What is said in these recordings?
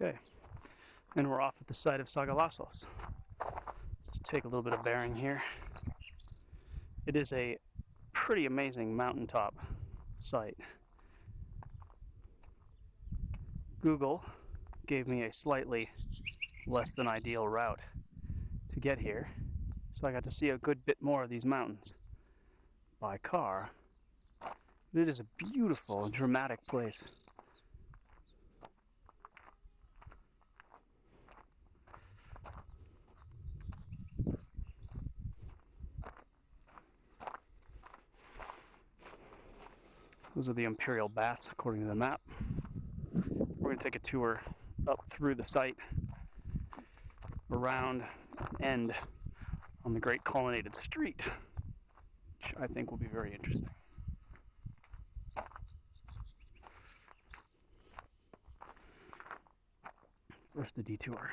Okay, and we're off at the site of Sagalossos. Just to take a little bit of bearing here. It is a pretty amazing mountaintop site. Google gave me a slightly less than ideal route to get here, so I got to see a good bit more of these mountains by car. It is a beautiful and dramatic place. Those are the imperial baths according to the map. We're going to take a tour up through the site, around, and on the great colonnaded street, which I think will be very interesting. First, a detour.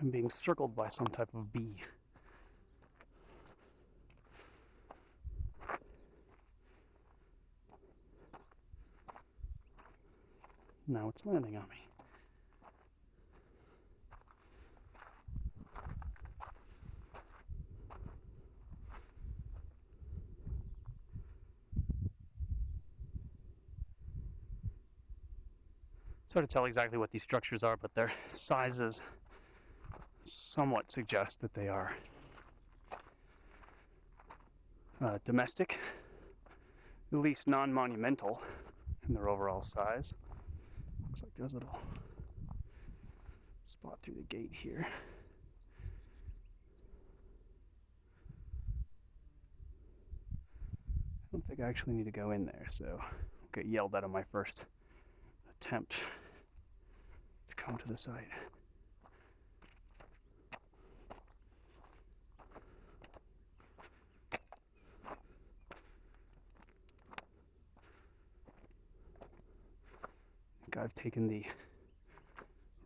I'm being circled by some type of bee. Now it's landing on me. It's hard to tell exactly what these structures are, but their sizes somewhat suggest that they are domestic, at least non-monumental in their overall size. Looks like there's a little spot through the gate here. I don't think I actually need to go in there, so I'll get yelled at on my first attempt to come to the site. I've taken the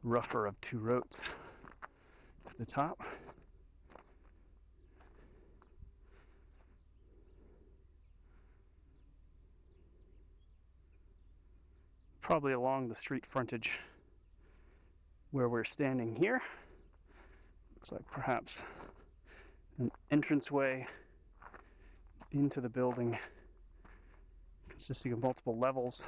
rougher of two routes to the top. Probably along the street frontage where we're standing here. Looks like perhaps an entranceway into the building consisting of multiple levels.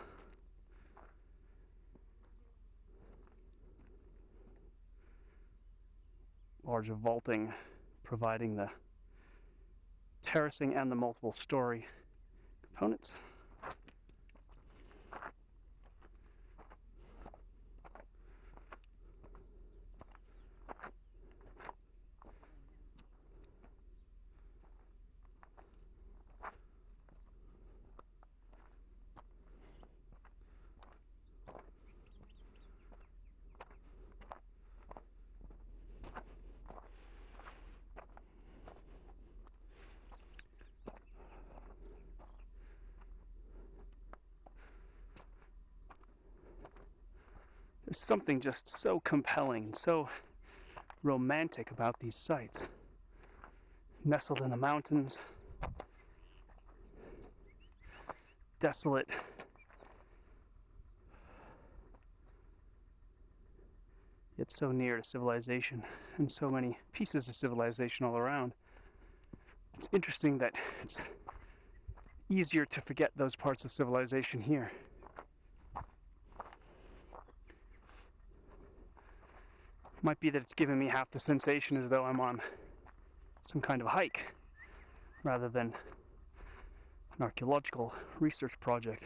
Large vaulting providing the terracing and the multiple story components. There's something just so compelling, so romantic about these sites. Nestled in the mountains, desolate, yet so near to civilization, and so many pieces of civilization all around. It's interesting that it's easier to forget those parts of civilization here. Might be that it's giving me half the sensation as though I'm on some kind of hike rather than an archaeological research project.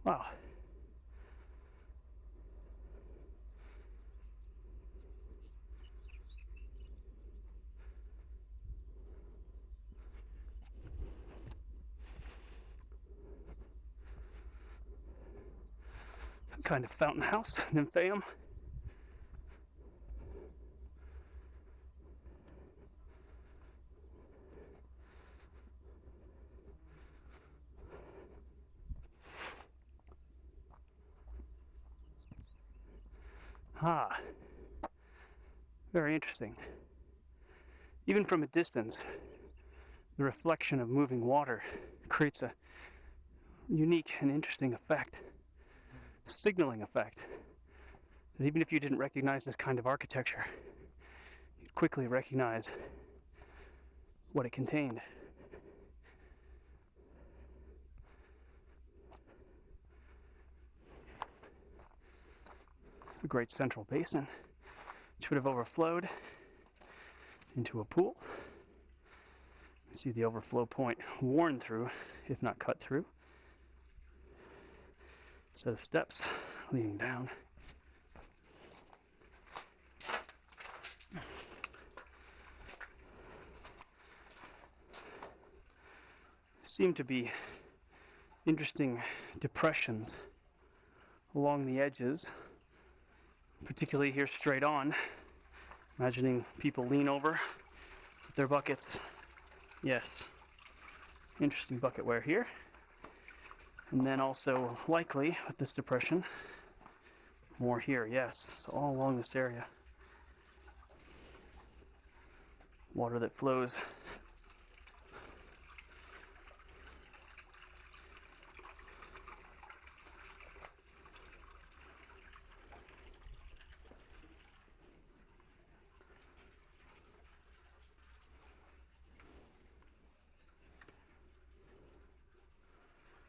Wow. Some kind of fountain house, nymphaeum. Ah, very interesting. Even from a distance, the reflection of moving water creates a unique and interesting effect, signaling effect, that even if you didn't recognize this kind of architecture, you'd quickly recognize what it contained. It's a great central basin, which would have overflowed into a pool. You see the overflow point worn through, if not cut through. Set of steps leading down. Seem to be interesting depressions along the edges, particularly here straight on. Imagining people lean over with their buckets. Yes, interesting bucket wear here. And then also likely with this depression, more here, yes. So all along this area. Water that flows.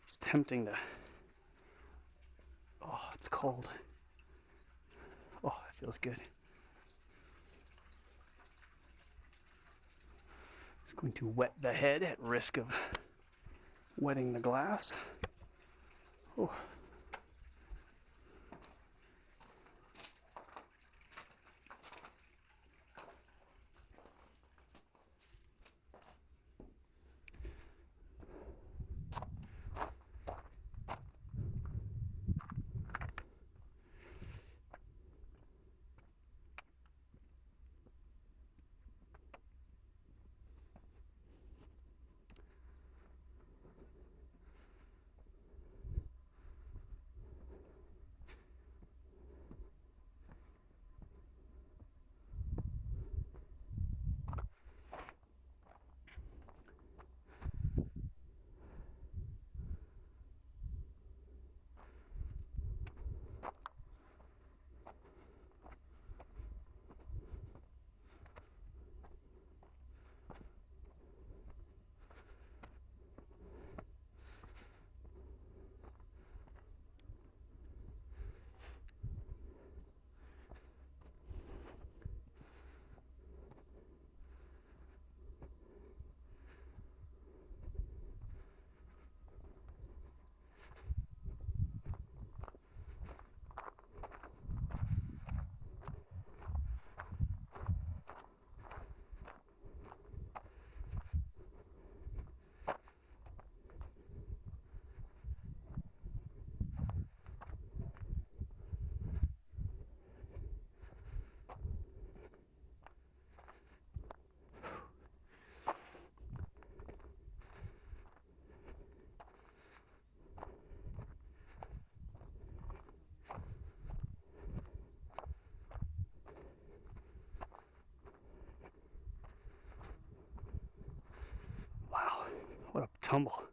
It's tempting to, oh, it's cold. Oh, it feels good. It's going to wet the head at risk of wetting the glass. Oh. tumble.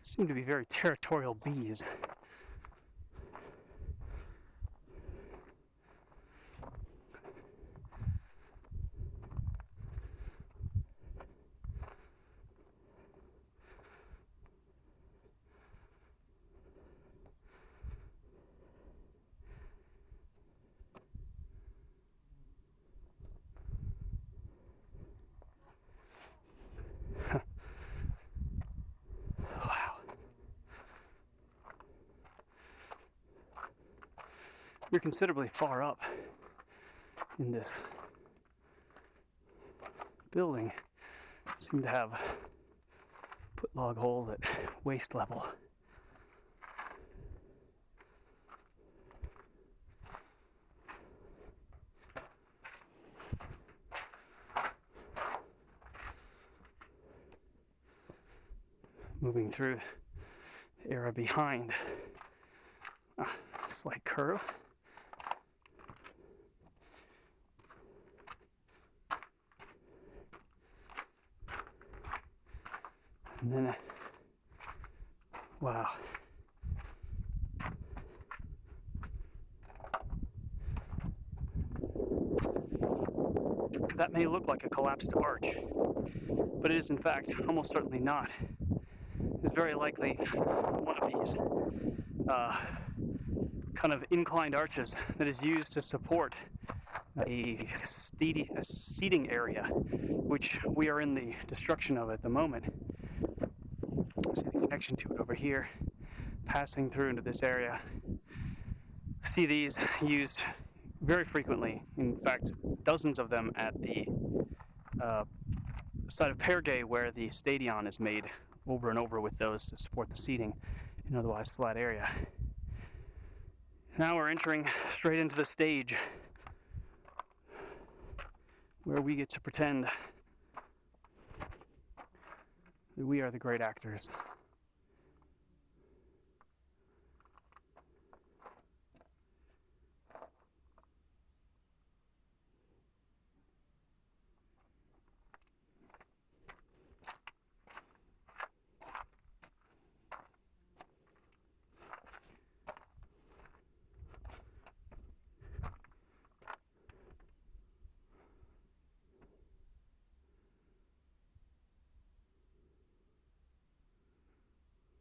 Seem to be very territorial bees. Wow. You're considerably far up in this building. Seem to have put log holes at waist level. Moving through the area behind. Slight curve. And then, wow. That may look like a collapsed arch, but it is in fact almost certainly not. It's very likely one of these kind of inclined arches that is used to support a seating area, which we are in the destruction of at the moment. See the connection to it over here, passing through into this area. See these used very frequently, in fact dozens of them at the site of Pergay, where the stadion is made, over and over with those to support the seating in otherwise flat area. Now we're entering straight into the stage, where we get to pretend that we are the great actors.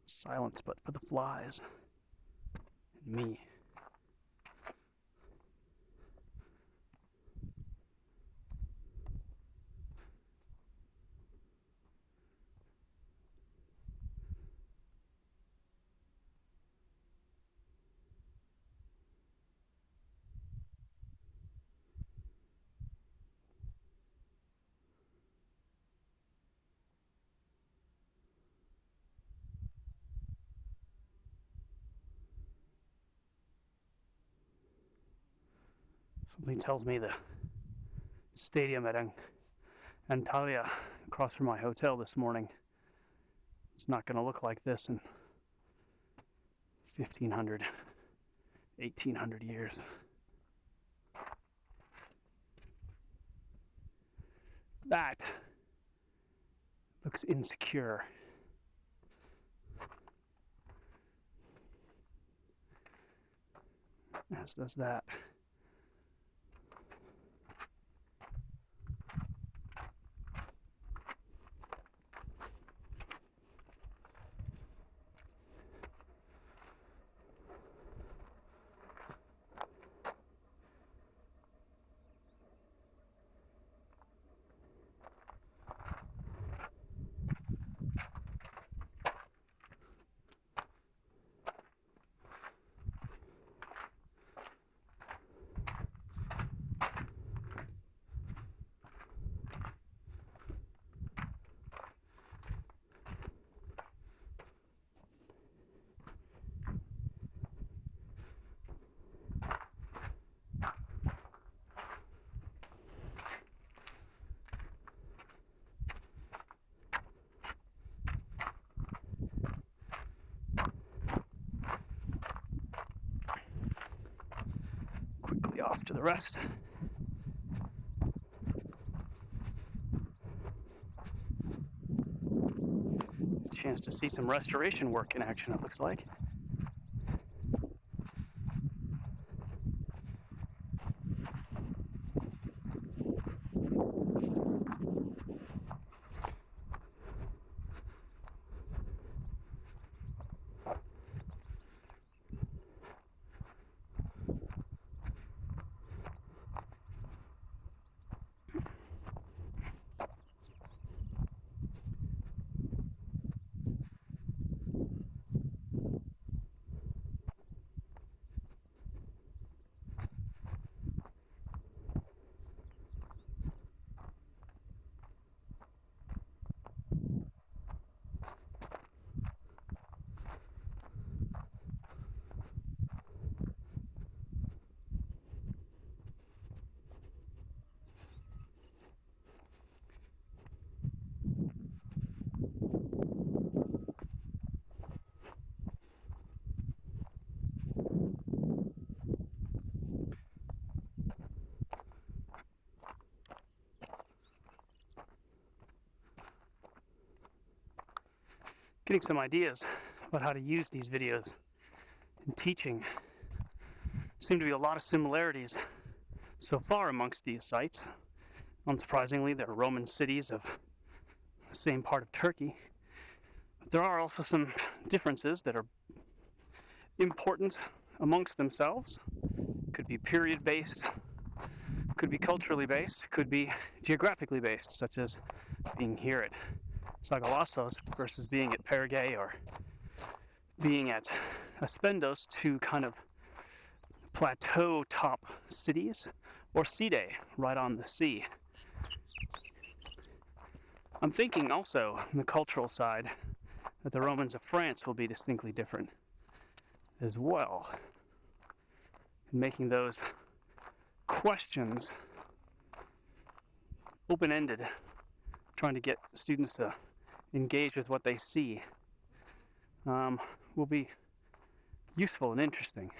Silence but for the flies and me. Something tells me the stadium at Antalya, across from my hotel this morning, it's not going to look like this in 1,500, 1,800 years. That looks insecure. As does that. off to the rest. Chance to see some restoration work in action, it looks like. Getting some ideas about how to use these videos in teaching. Seem to be a lot of similarities so far amongst these sites. Unsurprisingly, they're Roman cities of the same part of Turkey. But there are also some differences that are important amongst themselves. Could be period-based, could be culturally based, could be geographically based, such as being here at Sagalossos versus being at Pergay or being at Aspendos, two kind of plateau top cities, or Side, right on the sea. I'm thinking also, on the cultural side, that the Romans of France will be distinctly different as well. And making those questions open-ended, trying to get students to engage with what they see, will be useful and interesting.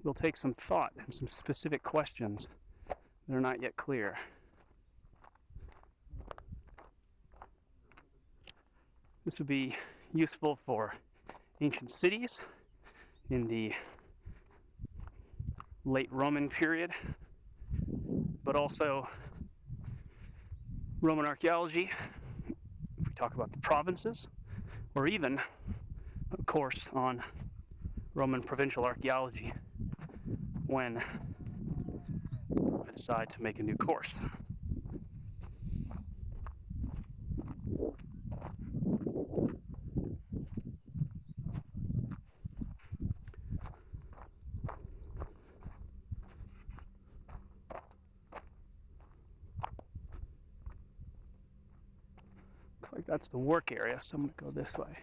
Will take some thought and some specific questions that are not yet clear. This would be useful for ancient cities in the late Roman period, but also Roman archaeology, if we talk about the provinces, or even a course on Roman provincial archaeology when I decide to make a new course. Looks like that's the work area, so I'm going to go this way.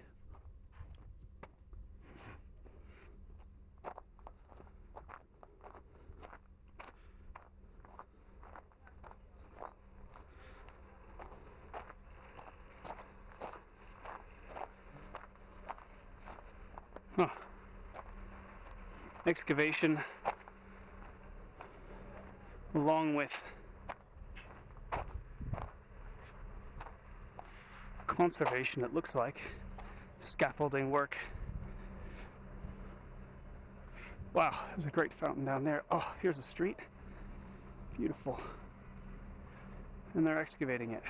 Huh. Excavation along with conservation, it looks like. Scaffolding work. Wow, there's a great fountain down there. Oh, here's a street. Beautiful. And they're excavating it.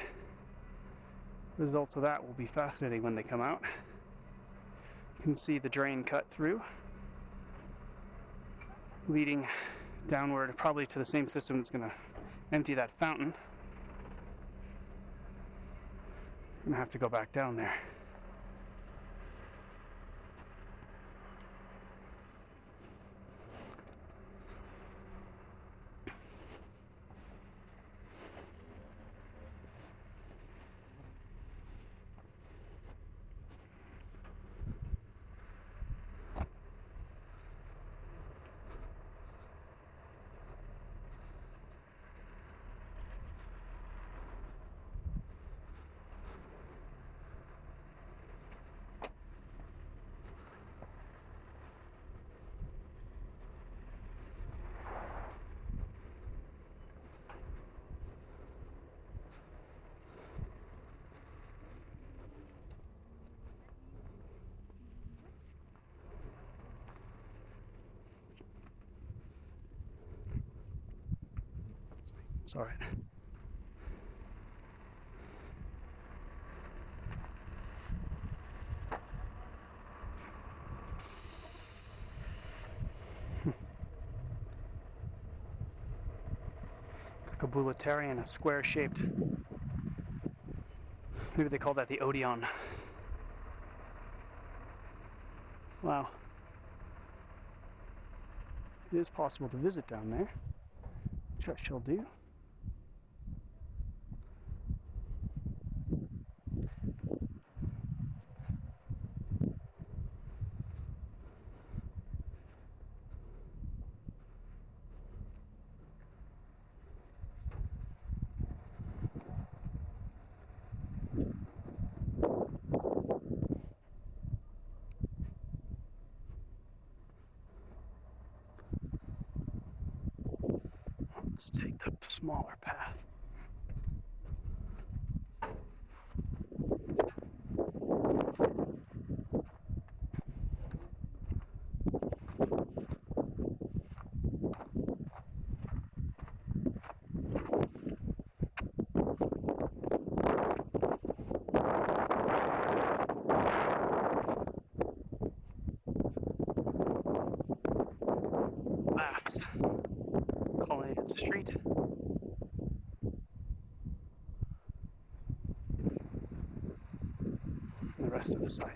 Results of that will be fascinating when they come out. You can see the drain cut through, leading downward, probably to the same system that's going to empty that fountain. I'm going to have to go back down there. It's all right. It's like a bulletarian, a square-shaped. Maybe they call that the Odeon. Wow. It is possible to visit down there, which I shall do. Let's take the smaller path. That's Colonnade Street. The rest of the site.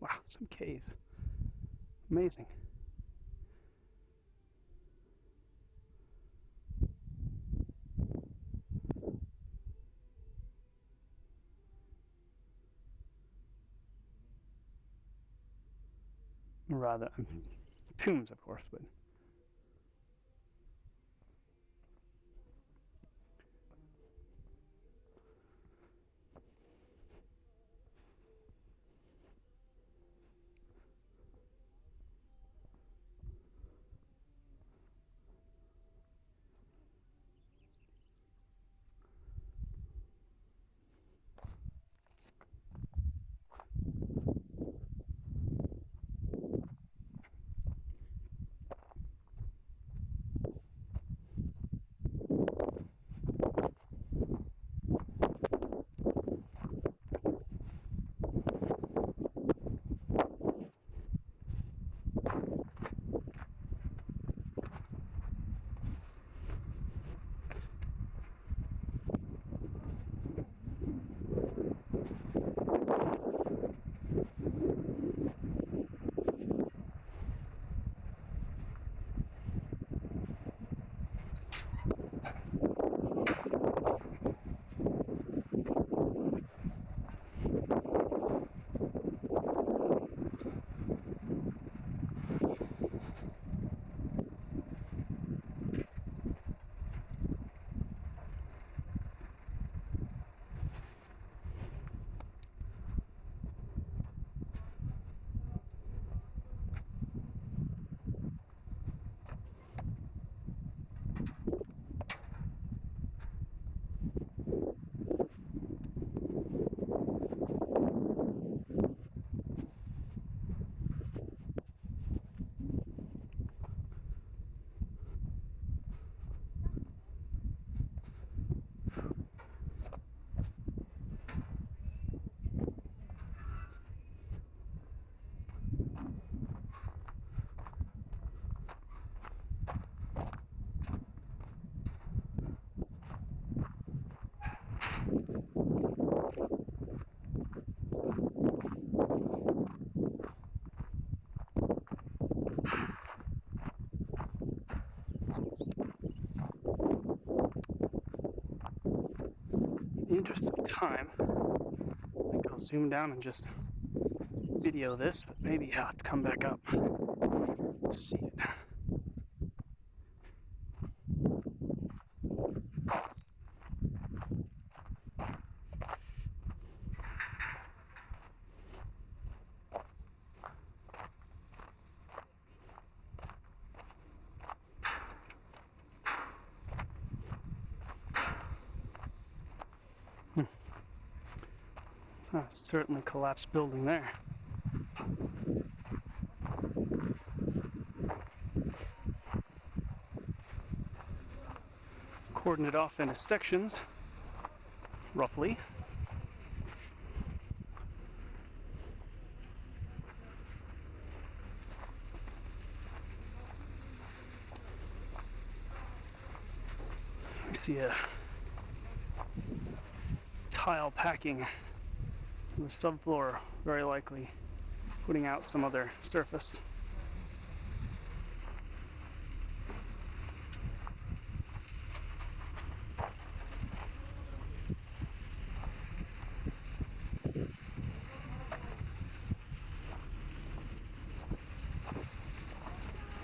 Wow, some caves. Amazing. Rather, tombs, of course, but interest of time, I think I'll zoom down and just video this, but maybe I'll have to come back up to see it. Oh, certainly collapsed building there. Cordoned it off into sections, roughly. I see a tile packing on the subfloor, very likely putting out some other surface.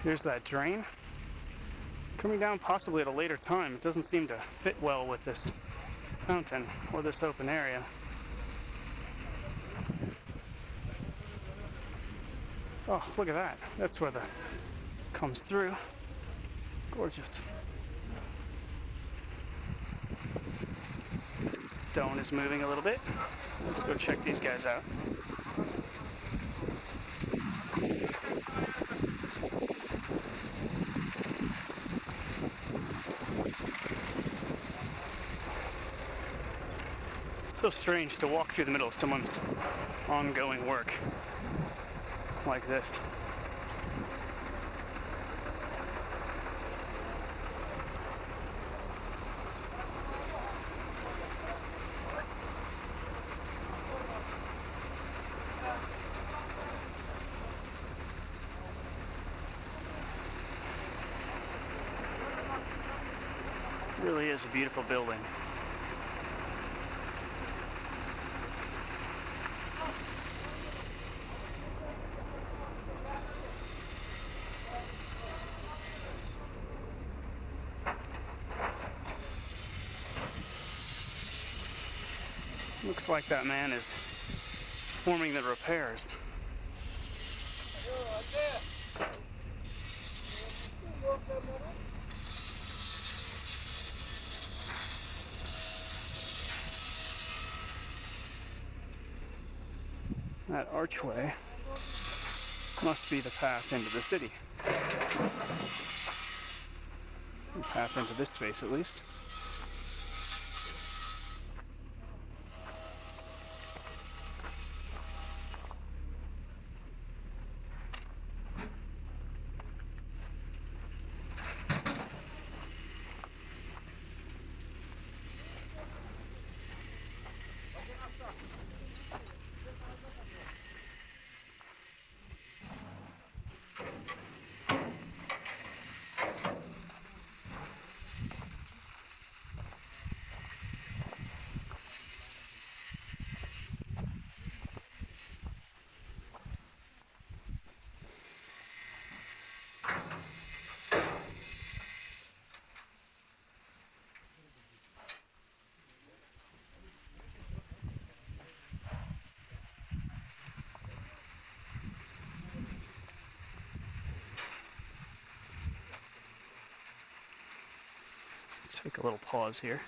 Here's that drain. Coming down possibly at a later time. It doesn't seem to fit well with this fountain or this open area. Oh, look at that. That's where the comes through. Gorgeous. Stone is moving a little bit. Let's go check these guys out. It's so strange to walk through the middle of someone's ongoing work like this. It really is a beautiful building. Looks like that man is performing the repairs. That archway must be the path into the city. The path into this space, at least. Take a little pause here.